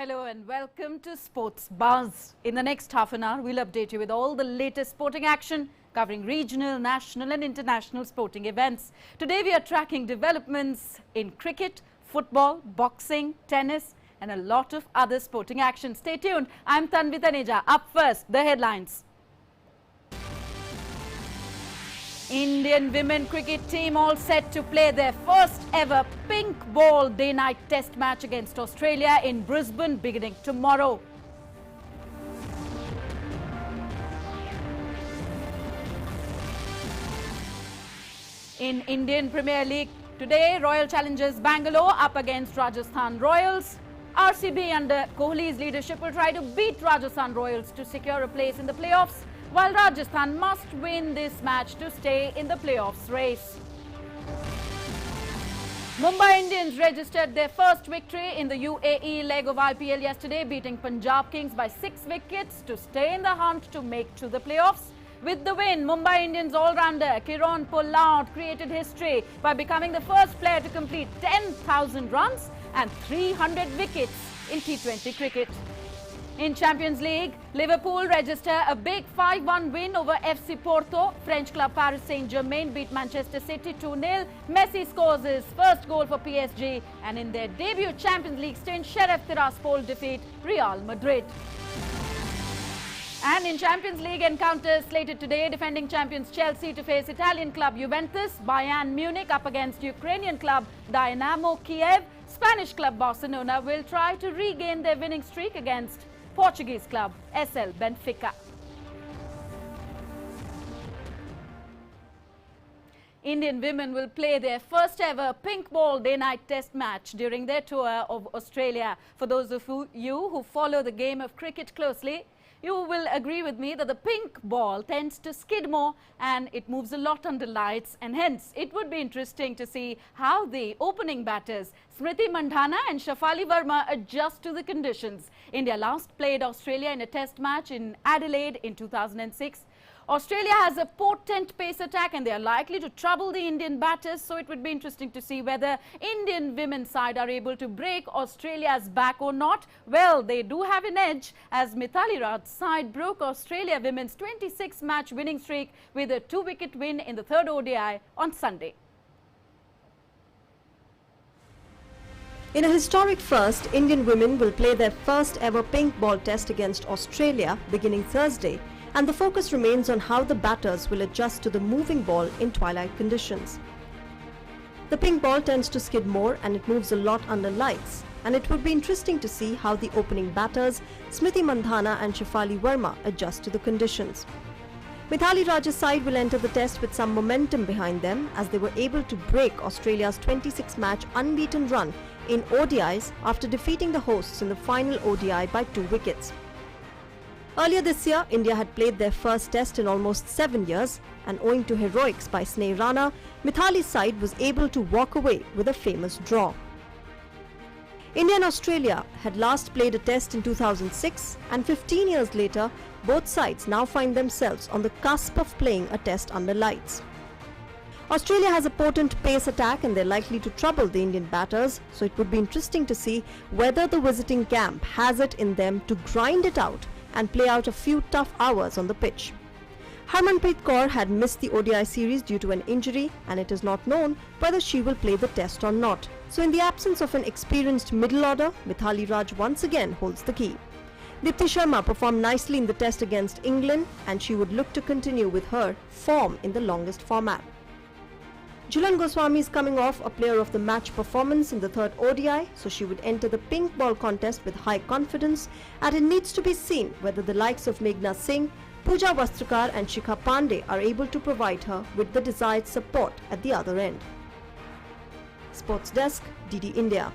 Hello and welcome to Sports Buzz. In the next half an hour, we'll update you with all the latest sporting action covering regional, national and international sporting events. Today we are tracking developments in cricket, football, boxing, tennis and a lot of other sporting action. Stay tuned. I'm Tanvi Taneja. Up first, the headlines. Indian women cricket team all set to play their first ever pink ball day-night test match against Australia in Brisbane beginning tomorrow. In Indian Premier League today, Royal Challengers Bangalore up against Rajasthan Royals. RCB under Kohli's leadership will try to beat Rajasthan Royals to secure a place in the playoffs, while Rajasthan must win this match to stay in the playoffs race. Mumbai Indians registered their first victory in the UAE leg of IPL yesterday, beating Punjab Kings by 6 wickets to stay in the hunt to make to the playoffs. With the win, Mumbai Indians all-rounder Kiran Pollard created history by becoming the first player to complete 10,000 runs and 300 wickets in T20 cricket. In Champions League, Liverpool register a big 5-1 win over FC Porto. French club Paris Saint-Germain beat Manchester City 2-0. Messi scores his first goal for PSG, and in their debut Champions League stint, Sheriff Tiraspol defeat Real Madrid. And in Champions League encounters slated today, defending champions Chelsea to face Italian club Juventus, Bayern Munich up against Ukrainian club Dynamo Kiev. Spanish club Barcelona will try to regain their winning streak against Portuguese club SL Benfica. Indian women will play their first ever pink ball day-night test match during their tour of Australia. For those of you who follow the game of cricket closely, you will agree with me that the pink ball tends to skid more and it moves a lot under lights, and hence it would be interesting to see how the opening batters Smriti Mandhana and Shafali Verma adjust to the conditions. India last played Australia in a test match in Adelaide in 2006. Australia has a potent pace attack and they are likely to trouble the Indian batters, so it would be interesting to see whether Indian women's side are able to break Australia's back or not. Well, they do have an edge, as Mithali Raj's side broke Australia women's 26-match winning streak with a 2-wicket win in the third ODI on Sunday. In a historic first, Indian women will play their first ever pink ball test against Australia beginning Thursday, and the focus remains on how the batters will adjust to the moving ball in twilight conditions. The pink ball tends to skid more and it moves a lot under lights, and it would be interesting to see how the opening batters Smriti Mandhana and Shafali Verma adjust to the conditions. Mithali Raj's side will enter the test with some momentum behind them, as they were able to break Australia's 26-match unbeaten run in ODIs after defeating the hosts in the final ODI by 2 wickets. Earlier this year, India had played their first test in almost 7 years, and owing to heroics by Sneh Rana, Mithali's side was able to walk away with a famous draw. India and Australia had last played a test in 2006, and 15 years later, both sides now find themselves on the cusp of playing a test under lights. Australia has a potent pace attack and they're likely to trouble the Indian batters, so it would be interesting to see whether the visiting camp has it in them to grind it out and play out a few tough hours on the pitch. Harmanpreet Kaur had missed the ODI series due to an injury, and it is not known whether she will play the test or not. So in the absence of an experienced middle order, Mithali Raj once again holds the key. Dipti Sharma performed nicely in the test against England, and she would look to continue with her form in the longest format. Jhulan Goswami is coming off a player of the match performance in the third ODI, so she would enter the pink ball contest with high confidence, and it needs to be seen whether the likes of Meghna Singh, Pooja Vastrakar and Shikha Pandey are able to provide her with the desired support at the other end. Sports Desk, DD India.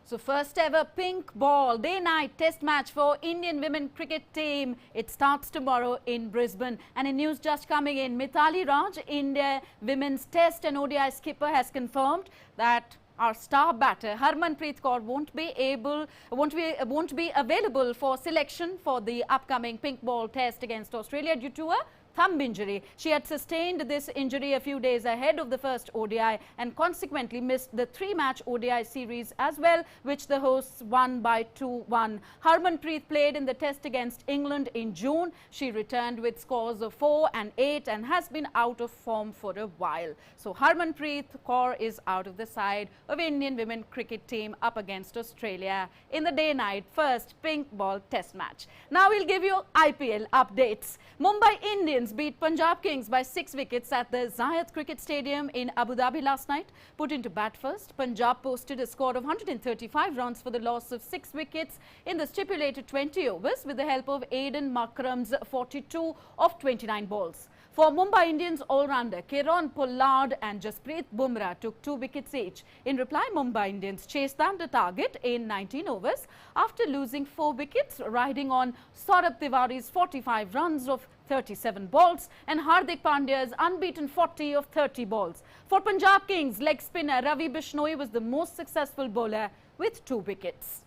So first ever pink ball day-night test match for Indian women cricket team. It starts tomorrow in Brisbane. And in news just coming in, Mithali Raj, India women's test and ODI skipper, has confirmed that our star batter Harmanpreet Kaur won't be available for selection for the upcoming pink ball test against Australia due to a thumb injury. She had sustained this injury a few days ahead of the first ODI and consequently missed the 3-match ODI series as well, which the hosts won by 2-1. Harmanpreet played in the test against England in June. She returned with scores of 4 and 8 and has been out of form for a while. So Harmanpreet Kaur is out of the side of Indian women cricket team up against Australia in the day-night first pink ball test match. Now we'll give you IPL updates. Mumbai Indians beat Punjab Kings by 6 wickets at the Zayed Cricket Stadium in Abu Dhabi last night. Put into bat first, Punjab posted a score of 135 runs for the loss of 6 wickets in the stipulated 20 overs with the help of Aiden Markram's 42 of 29 balls. For Mumbai Indians all-rounder Kieron Pollard and Jasprit Bumrah took 2 wickets each. In reply, Mumbai Indians chased down the target in 19 overs after losing 4 wickets, riding on Saurabh Tiwari's 45 runs of 37 balls and Hardik Pandya's unbeaten 40 of 30 balls. For Punjab Kings, leg spinner Ravi Bishnoi was the most successful bowler with 2 wickets.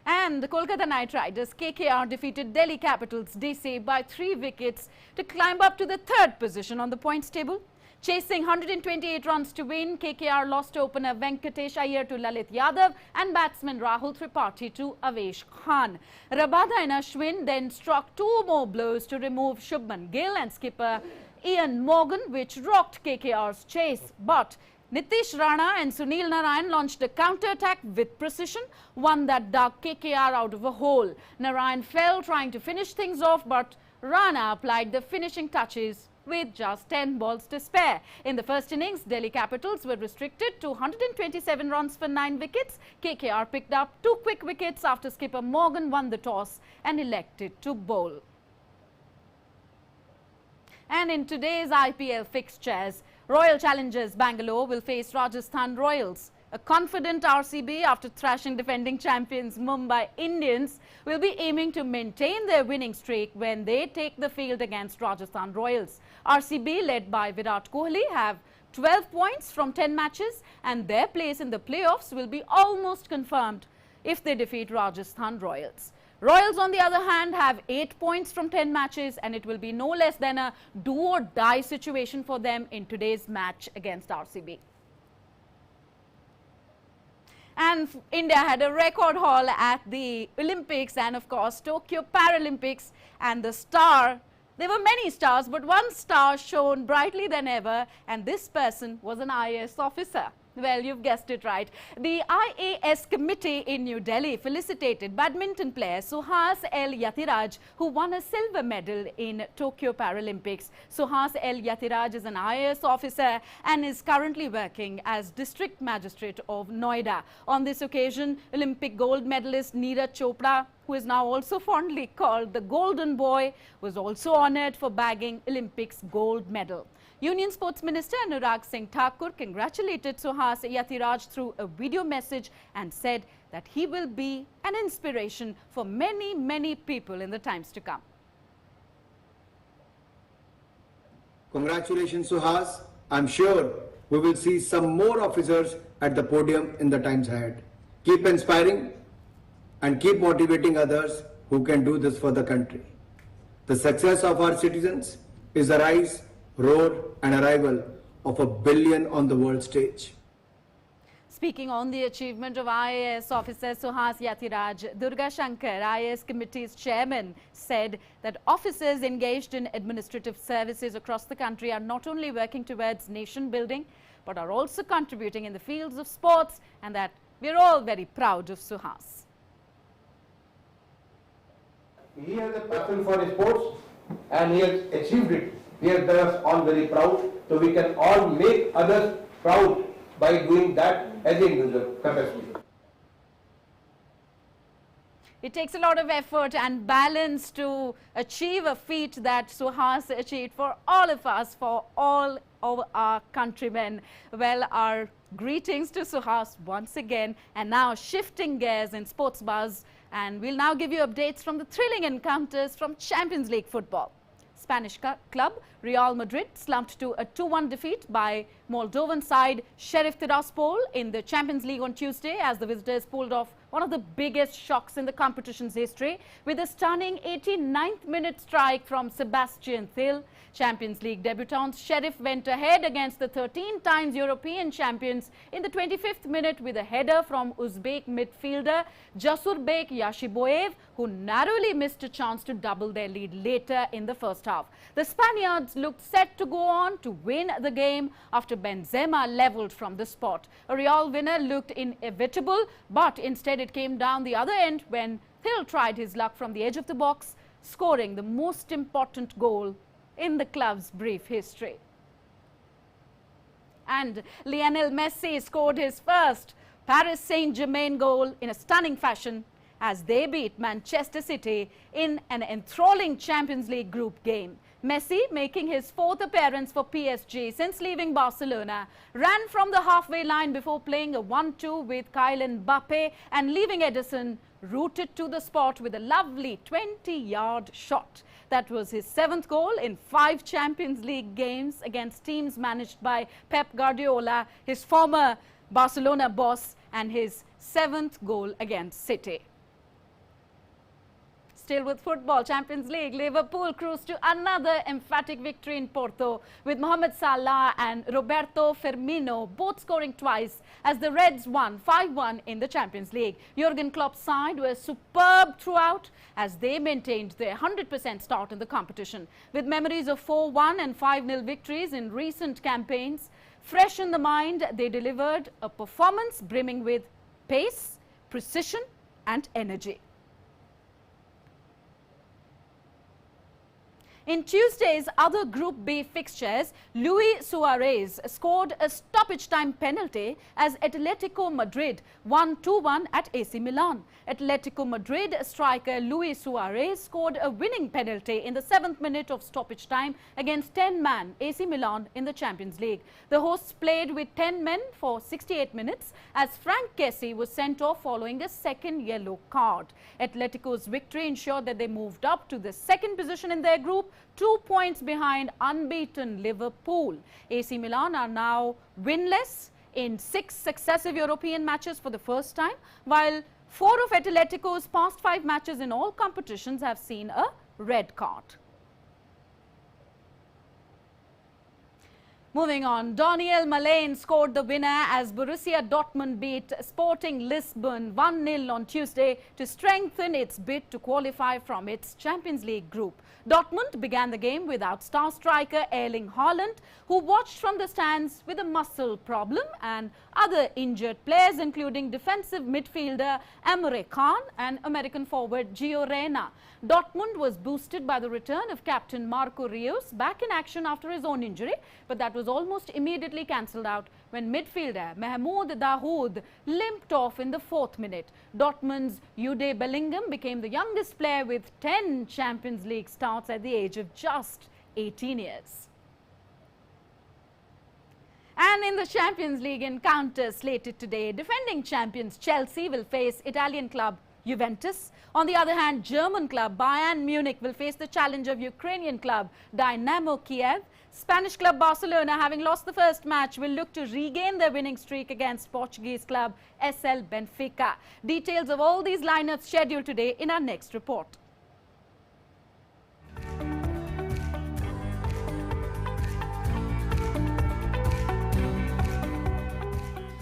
And the Kolkata Knight Riders KKR defeated Delhi Capitals DC by 3 wickets to climb up to the 3rd position on the points table. Chasing 128 runs to win, KKR lost opener Venkatesh Iyer to Lalit Yadav and batsman Rahul Tripathi to Avesh Khan. Rabada and Ashwin then struck 2 more blows to remove Shubman Gill and skipper Ian Morgan, which rocked KKR's chase. But Nitish Rana and Sunil Narayan launched a counter-attack with precision, one that dug KKR out of a hole. Narayan fell trying to finish things off, but Rana applied the finishing touches with just 10 balls to spare. In the first innings, Delhi Capitals were restricted to 127 runs for 9 wickets. KKR picked up 2 quick wickets after skipper Morgan won the toss and elected to bowl. And in today's IPL fixtures, Royal Challengers Bangalore will face Rajasthan Royals. A confident RCB, after thrashing defending champions Mumbai Indians, will be aiming to maintain their winning streak when they take the field against Rajasthan Royals. RCB, led by Virat Kohli, have 12 points from 10 matches and their place in the playoffs will be almost confirmed if they defeat Rajasthan Royals. Royals, on the other hand, have 8 points from 10 matches and it will be no less than a do-or-die situation for them in today's match against RCB. And India had a record haul at the Olympics and, of course, Tokyo Paralympics. And the star, there were many stars, but one star shone brightly than ever, and this person was an IAS officer. Well, you've guessed it right. The IAS committee in New Delhi felicitated badminton player Suhas L. Yatiraj, who won a silver medal in Tokyo Paralympics. Suhas L. Yatiraj is an IAS officer and is currently working as district magistrate of Noida. On this occasion, Olympic gold medalist Neeraj Chopra, who is now also fondly called the Golden Boy, was also honoured for bagging Olympics gold medal. Union Sports Minister Anurag Singh Thakur congratulated Suhas Yatiraj through a video message and said that he will be an inspiration for many, many people in the times to come. Congratulations, Suhas. I'm sure we will see some more officers at the podium in the times ahead. Keep inspiring and keep motivating others who can do this for the country. The success of our citizens is the rise, roar and arrival of 1 billion on the world stage. Speaking on the achievement of IAS officer Suhas Yatiraj, Durga Shankar, IAS committee's chairman, said that officers engaged in administrative services across the country are not only working towards nation building, but are also contributing in the fields of sports, and that we're all very proud of Suhas. He has a passion for sports and he has achieved it. We are thus all very proud, so we can all make others proud by doing that as an individual capacity. It takes a lot of effort and balance to achieve a feat that Suhas achieved for all of us, for all of our countrymen. Well, our greetings to Suhas once again, and now shifting gears in sports buzz, and we'll now give you updates from the thrilling encounters from Champions League football. Spanish club Real Madrid slumped to a 2-1 defeat by Moldovan side Sheriff Tiraspol in the Champions League on Tuesday as the visitors pulled off one of the biggest shocks in the competition's history with a stunning 89th minute strike from Sebastian Thiel. Champions League debutants Sheriff went ahead against the 13 times European champions in the 25th minute with a header from Uzbek midfielder Jasurbek Yashiboyev, who narrowly missed a chance to double their lead later in the first half. The Spaniards looked set to go on to win the game after Benzema levelled from the spot. A Real winner looked inevitable, but instead it came down the other end when Thiel tried his luck from the edge of the box, scoring the most important goal in the club's brief history. And Lionel Messi scored his first Paris Saint-Germain goal in a stunning fashion as they beat Manchester City in an enthralling Champions League group game. Messi, making his fourth appearance for PSG since leaving Barcelona, ran from the halfway line before playing a 1-2 with Kylian Mbappe and leaving Edison rooted to the spot with a lovely 20-yard shot. That was his 7th goal in 5 Champions League games against teams managed by Pep Guardiola, his former Barcelona boss, and his 7th goal against City. Still with football, Champions League, Liverpool cruised to another emphatic victory in Porto with Mohamed Salah and Roberto Firmino both scoring twice as the Reds won 5-1 in the Champions League. Jurgen Klopp's side were superb throughout as they maintained their 100% start in the competition. With memories of 4-1 and 5-0 victories in recent campaigns fresh in the mind, they delivered a performance brimming with pace, precision and energy. In Tuesday's other Group B fixtures, Luis Suarez scored a stoppage time penalty as Atletico Madrid won 2-1 at AC Milan. Atletico Madrid striker Luis Suarez scored a winning penalty in the 7th minute of stoppage time against 10-man AC Milan in the Champions League. The hosts played with 10 men for 68 minutes as Frank Kessie was sent off following a second yellow card. Atletico's victory ensured that they moved up to the 2nd position in their group, 2 points behind unbeaten Liverpool. AC Milan are now winless in 6 successive European matches for the first time, while 4 of Atletico's past 5 matches in all competitions have seen a red card. Moving on, Daniel Malane scored the winner as Borussia Dortmund beat Sporting Lisbon 1-0 on Tuesday to strengthen its bid to qualify from its Champions League group. Dortmund began the game without star striker Erling Haaland, who watched from the stands with a muscle problem, and other injured players including defensive midfielder Emre Can and American forward Gio Reyna. Dortmund was boosted by the return of captain Marco Rios back in action after his own injury, but that was almost immediately cancelled out when midfielder Mahmoud Dahoud limped off in the 4th minute. Dortmund's Jude Bellingham became the youngest player with 10 Champions League starts at the age of just 18 years. And in the Champions League encounter slated today, defending champions Chelsea will face Italian club Juventus. On the other hand, German club Bayern Munich will face the challenge of Ukrainian club Dynamo Kiev. Spanish club Barcelona, having lost the first match, will look to regain their winning streak against Portuguese club SL Benfica. Details of all these lineups scheduled today in our next report.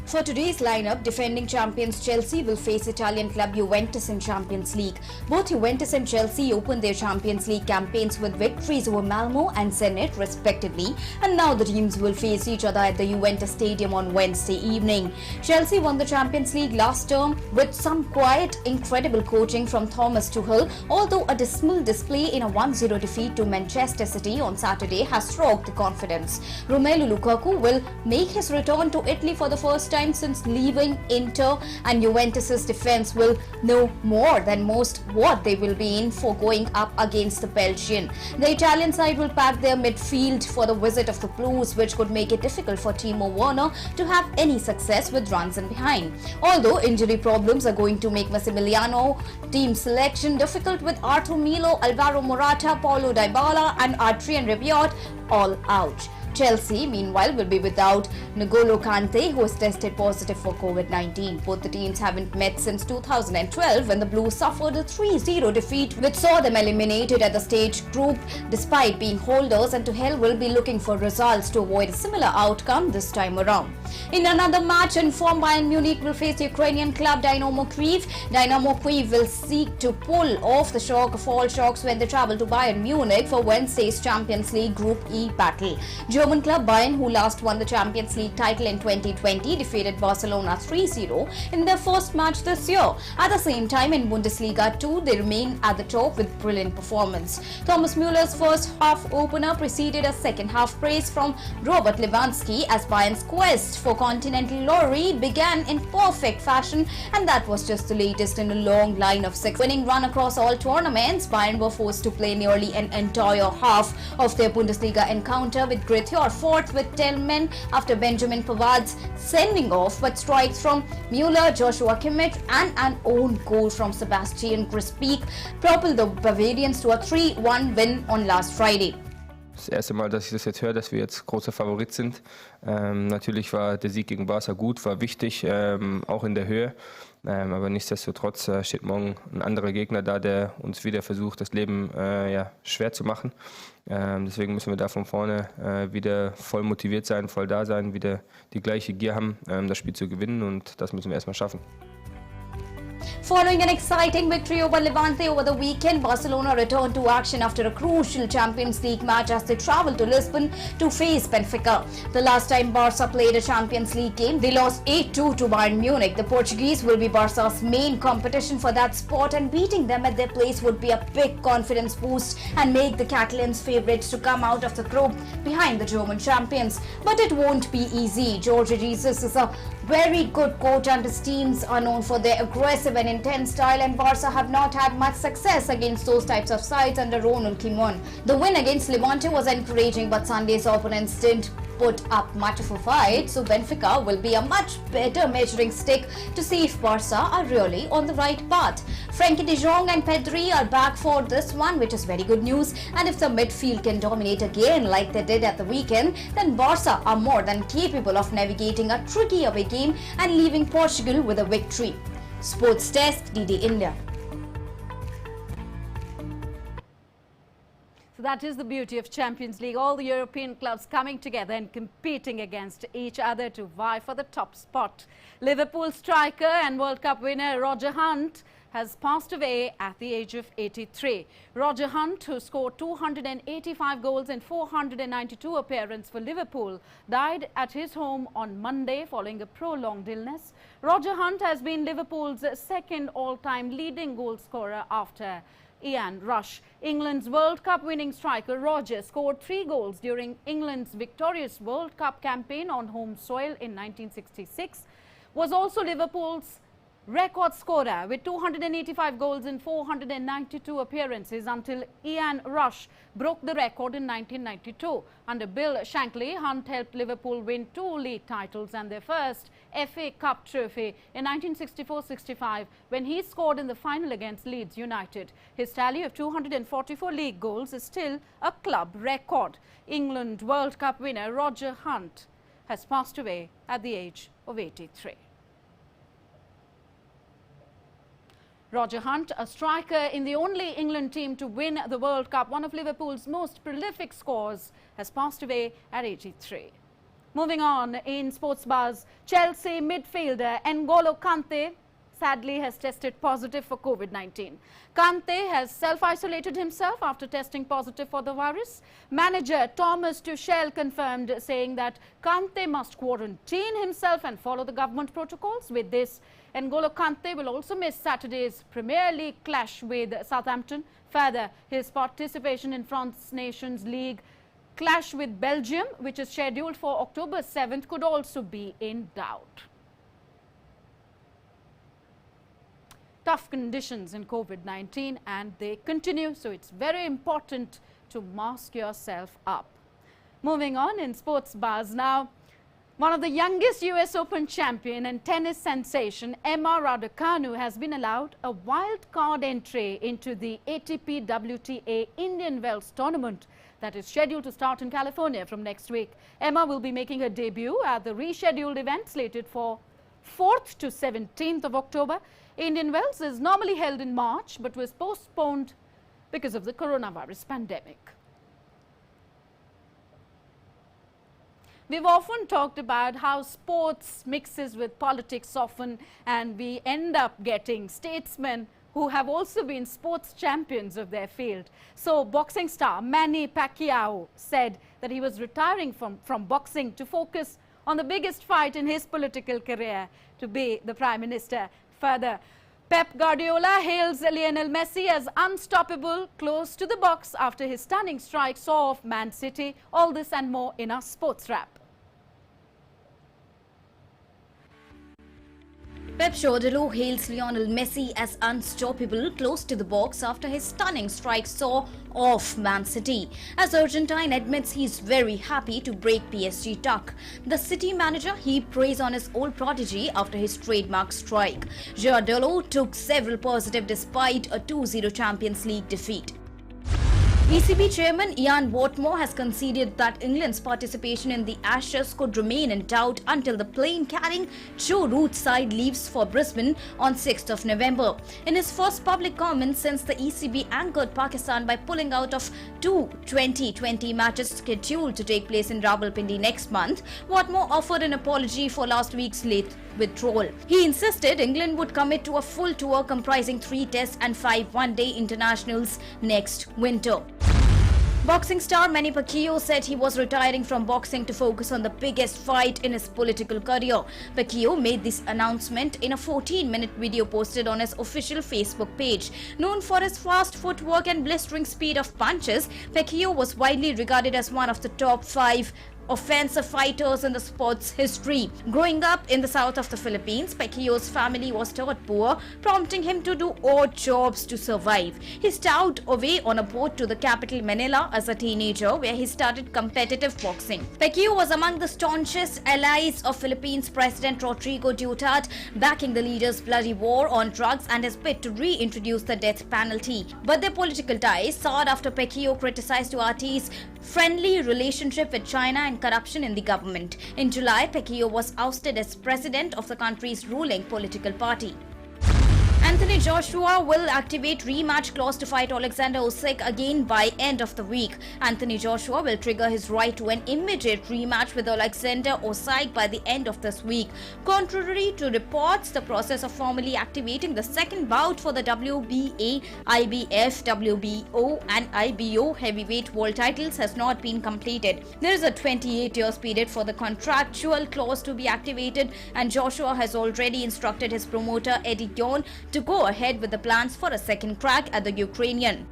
For today's lineup, defending champions Chelsea will face Italian club Juventus in Champions League. Both Juventus and Chelsea opened their Champions League campaigns with victories over Malmo and Zenit respectively, and now the teams will face each other at the Juventus Stadium on Wednesday evening. Chelsea won the Champions League last term with some quiet, incredible coaching from Thomas Tuchel, although a dismal display in a 1-0 defeat to Manchester City on Saturday has rocked the confidence. Romelu Lukaku will make his return to Italy for the first time since leaving Inter, and Juventus's defense will know more than most what they will be in for going up against the Belgian. The Italian side will pack their midfield for the visit of the Blues, which could make it difficult for Timo Werner to have any success with runs in behind. Although injury problems are going to make Massimiliano team selection difficult with Arthur Melo, Alvaro Morata, Paulo Dybala and Adrien Rabiot all out. Chelsea, meanwhile, will be without N'Golo Kante, who has tested positive for COVID-19. Both the teams haven't met since 2012 when the Blues suffered a 3-0 defeat which saw them eliminated at the stage group despite being holders, and Tuchel will be looking for results to avoid a similar outcome this time around. In another match, informed Bayern Munich will face the Ukrainian club Dynamo Kyiv. Dynamo Kyiv will seek to pull off the shock of all shocks when they travel to Bayern Munich for Wednesday's Champions League Group E battle. German club Bayern, who last won the Champions League title in 2020, defeated Barcelona 3-0 in their first match this year. At the same time, in Bundesliga 2, they remain at the top with brilliant performance. Thomas Müller's first half opener preceded a second half praise from Robert Lewandowski as Bayern's quest for continental glory began in perfect fashion, and that was just the latest in a long line of 6 winning run across all tournaments. Bayern were forced to play nearly an entire half of their Bundesliga encounter with Greuther fourth with 10 men after Benjamin Pavard's sending off, but strikes from Müller, Joshua Kimmich and an own goal from Sebastian Griesbeck propelled the Bavarians to a 3-1 win on last Friday. Das erste Mal, dass ich das jetzt höre, dass wir jetzt großer Favorit sind. Natürlich war der Sieg gegen Barca gut, war wichtig, auch in der Höhe. Aber nichtsdestotrotz steht morgen ein anderer Gegner da, der uns wieder versucht, das Leben schwer zu machen. Deswegen müssen wir da von vorne wieder voll motiviert sein, voll da sein, wieder die gleiche Gier haben, das Spiel zu gewinnen, und das müssen wir erstmal schaffen. Following an exciting victory over Levante over the weekend, Barcelona returned to action after a crucial Champions League match as they travelled to Lisbon to face Benfica. The last time Barca played a Champions League game, they lost 8-2 to Bayern Munich. The Portuguese will be Barca's main competition for that spot, and beating them at their place would be a big confidence boost and make the Catalans favourites to come out of the group behind the German champions. But it won't be easy. Jorge Jesus is a very good coach and his teams are known for their aggressive and intense style, and Barca have not had much success against those types of sides under Ronald Koeman. The win against Levante was encouraging, but Sunday's opponents didn't put up much of a fight, so Benfica will be a much better measuring stick to see if Barca are really on the right path. Frenkie de Jong and Pedri are back for this one, which is very good news, and if the midfield can dominate again like they did at the weekend, then Barca are more than capable of navigating a tricky away game and leaving Portugal with a victory. Sports Desk, DD India. So that is the beauty of Champions League. All the European clubs coming together and competing against each other to vie for the top spot. Liverpool striker and World Cup winner Roger Hunt has passed away at the age of 83. Roger Hunt, who scored 285 goals in 492 appearances for Liverpool, died at his home on Monday following a prolonged illness. Roger Hunt has been Liverpool's second all-time leading goal scorer after Ian Rush. England's World Cup winning striker Roger scored 3 goals during England's victorious World Cup campaign on home soil in 1966, was also Liverpool's record scorer with 285 goals in 492 appearances until Ian Rush broke the record in 1992. Under Bill Shankly, Hunt helped Liverpool win 2 league titles and their first FA Cup trophy in 1964-65 when he scored in the final against Leeds United. His tally of 244 league goals is still a club record. England World Cup winner Roger Hunt has passed away at the age of 83. Roger Hunt, a striker in the only England team to win the World Cup, one of Liverpool's most prolific scorers, has passed away at 83. Moving on in sports buzz, Chelsea midfielder N'Golo Kante sadly has tested positive for COVID-19. Kante has self-isolated himself after testing positive for the virus. Manager Thomas Tuchel confirmed, saying that Kante must quarantine himself and follow the government protocols. With this, N'Golo Kante will also miss Saturday's Premier League clash with Southampton. Further, his participation in France Nations League clash with Belgium, which is scheduled for October 7th, could also be in doubt. Tough conditions in COVID-19 and they continue, so it's very important to mask yourself up. Moving on in sports buzz now, one of the youngest US Open champion and tennis sensation Emma Raducanu has been allowed a wild card entry into the ATP WTA Indian Wells tournament that is scheduled to start in California from next week. Emma will be making her debut at the rescheduled event slated for 4th to 17th of October. Indian Wells is normally held in March but was postponed because of the coronavirus pandemic. We've often talked about how sports mixes with politics often, and we end up getting statesmen who have also been sports champions of their field. So boxing star Manny Pacquiao said that he was retiring from boxing to focus on the biggest fight in his political career, to be the Prime Minister. Further, Pep Guardiola hails Lionel Messi as unstoppable close to the box after his stunning strike saw off Man City. All this and more in our sports wrap. Pep Guardiola hails Lionel Messi as unstoppable close to the box after his stunning strike saw off Man City. As Argentine admits he's very happy to break PSG duck. The City manager heaped praise on his old prodigy after his trademark strike. Guardiola took several positive despite a 2-0 Champions League defeat. ECB chairman Ian Watmore has conceded that England's participation in the Ashes could remain in doubt until the plane carrying Joe Root's side leaves for Brisbane on 6th of November. In his first public comments since the ECB anchored Pakistan by pulling out of two 2020 matches scheduled to take place in Rawalpindi next month, Watmore offered an apology for last week's late withdrawal. He insisted England would commit to a full tour comprising 3 tests and 5 one-day internationals next winter. Boxing star Manny Pacquiao said he was retiring from boxing to focus on the biggest fight in his political career. Pacquiao made this announcement in a 14-minute video posted on his official Facebook page. Known for his fast footwork and blistering speed of punches, Pacquiao was widely regarded as one of the top 5 offensive fighters in the sport's history. Growing up in the south of the Philippines, Pacquiao's family was dirt poor, prompting him to do odd jobs to survive. He stowed away on a boat to the capital Manila as a teenager, where he started competitive boxing. Pacquiao was among the staunchest allies of Philippines President Rodrigo Duterte, backing the leader's bloody war on drugs and his bid to reintroduce the death penalty. But their political ties soured after Pacquiao criticized Duterte's friendly relationship with China and corruption in the government. In July, Pacquiao was ousted as president of the country's ruling political party. Anthony Joshua will activate rematch clause to fight Alexander Usyk again by end of the week. Anthony Joshua will trigger his right to an immediate rematch with Alexander Usyk by the end of this week. Contrary to reports, the process of formally activating the second bout for the WBA, IBF, WBO and IBO heavyweight world titles has not been completed. There is a 28-year period for the contractual clause to be activated, and Joshua has already instructed his promoter Eddie Yon to go ahead with the plans for a second crack at the Ukrainian.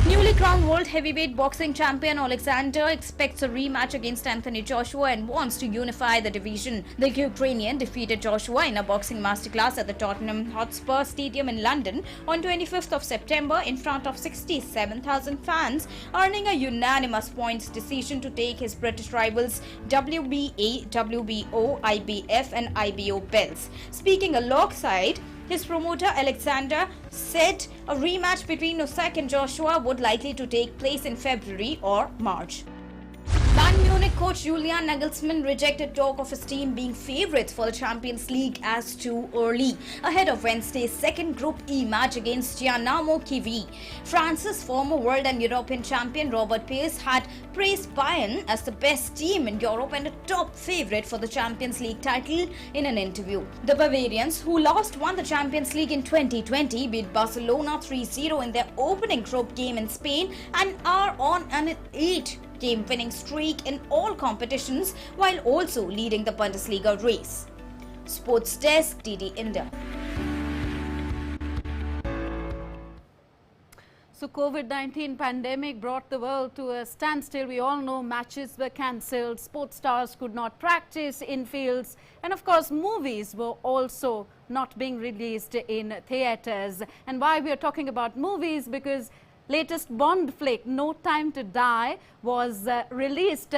Newly crowned world heavyweight boxing champion Alexander expects a rematch against Anthony Joshua and wants to unify the division. The Ukrainian defeated Joshua in a boxing masterclass at the Tottenham Hotspur Stadium in London on 25th of September in front of 67,000 fans, earning a unanimous points decision to take his British rivals WBA, WBO, IBF and IBO belts. Speaking alongside his promoter Alexander said a rematch between Usyk and Joshua would likely to take place in February or March. Bayern Munich coach Julian Nagelsmann rejected talk of his team being favourites for the Champions League as too early, ahead of Wednesday's second Group E match against Dynamo Kyiv. France's former world and European champion Robert Pires had praised Bayern as the best team in Europe and a top favourite for the Champions League title in an interview. The Bavarians, who last won the Champions League in 2020, beat Barcelona 3-0 in their opening group game in Spain and are on an 8-game winning streak in all competitions, while also leading the Bundesliga race. Sports Desk, DD India. So COVID-19 pandemic brought the world to a standstill. We all know matches were cancelled, sports stars could not practice in fields, and of course movies were also not being released in theatres. And why we are talking about movies? Because latest Bond flick, No Time to Die, was released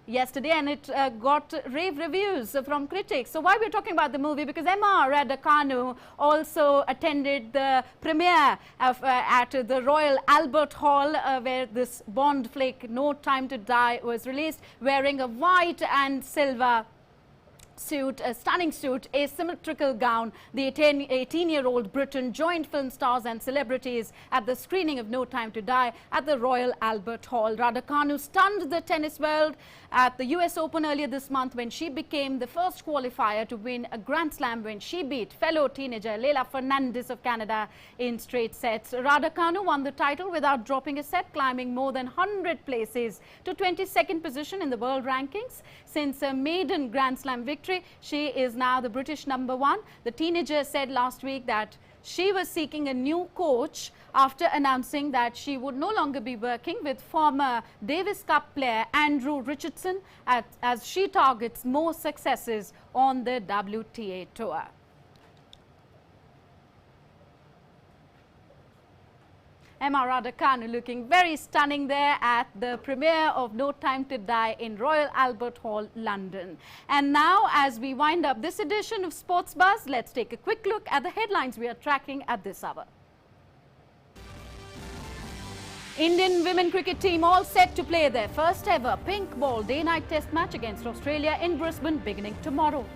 yesterday, and it got rave reviews from critics. So why we're talking about the movie? Because Emma Raducanu also attended the premiere of, at the Royal Albert Hall, where this Bond flick No Time to Die was released, wearing a white and silver suit, a stunning suit, a symmetrical gown. The 18-year-old Briton joined film stars and celebrities at the screening of No Time to Die at the Royal Albert Hall. Raducanu stunned the tennis world at the US Open earlier this month when she became the first qualifier to win a Grand Slam when she beat fellow teenager Leila Fernandez of Canada in straight sets. Raducanu won the title without dropping a set, climbing more than 100 places to 22nd position in the world rankings. Since a maiden Grand Slam victory, she is now the British #1. The teenager said last week that she was seeking a new coach after announcing that she would no longer be working with former Davis Cup player Andrew Richardson as she targets more successes on the WTA tour. Emma Raducanu looking very stunning there at the premiere of No Time to Die in Royal Albert Hall, London. And now, as we wind up this edition of Sports Buzz, let's take a quick look at the headlines we are tracking at this hour. Indian women cricket team all set to play their first ever pink ball day-night test match against Australia in Brisbane beginning tomorrow.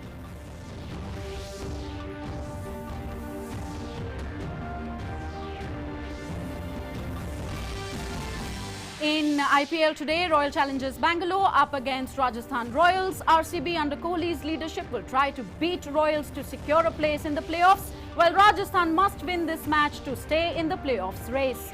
In IPL today, Royal Challengers Bangalore up against Rajasthan Royals. RCB under Kohli's leadership will try to beat Royals to secure a place in the playoffs, while Rajasthan must win this match to stay in the playoffs race.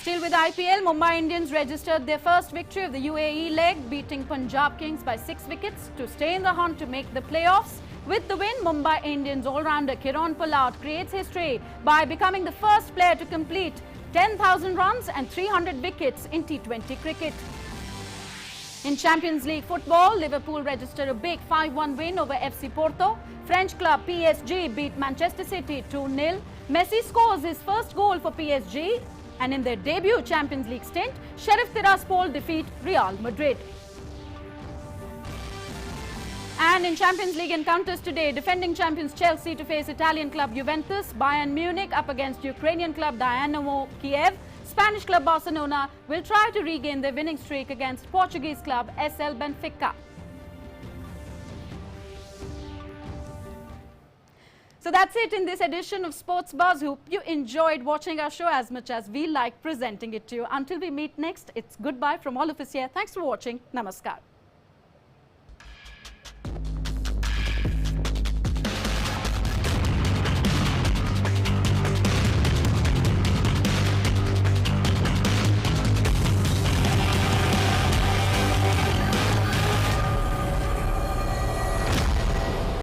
Still with IPL, Mumbai Indians registered their first victory of the UAE leg, beating Punjab Kings by 6 wickets to stay in the hunt to make the playoffs. With the win, Mumbai Indians all-rounder Kiran Pollard creates history by becoming the first player to complete 10,000 runs and 300 wickets in T20 cricket. In Champions League football, Liverpool registered a big 5-1 win over FC Porto. French club PSG beat Manchester City 2-0. Messi scores his first goal for PSG, and in their debut Champions League stint, Sheriff Tiraspol defeat Real Madrid. And in Champions League encounters today, defending champions Chelsea to face Italian club Juventus, Bayern Munich up against Ukrainian club Dynamo Kiev. Spanish club Barcelona will try to regain their winning streak against Portuguese club SL Benfica. So that's it in this edition of Sports Buzz. Hope you enjoyed watching our show as much as we like presenting it to you. Until we meet next, it's goodbye from all of us here. Thanks for watching. Namaskar.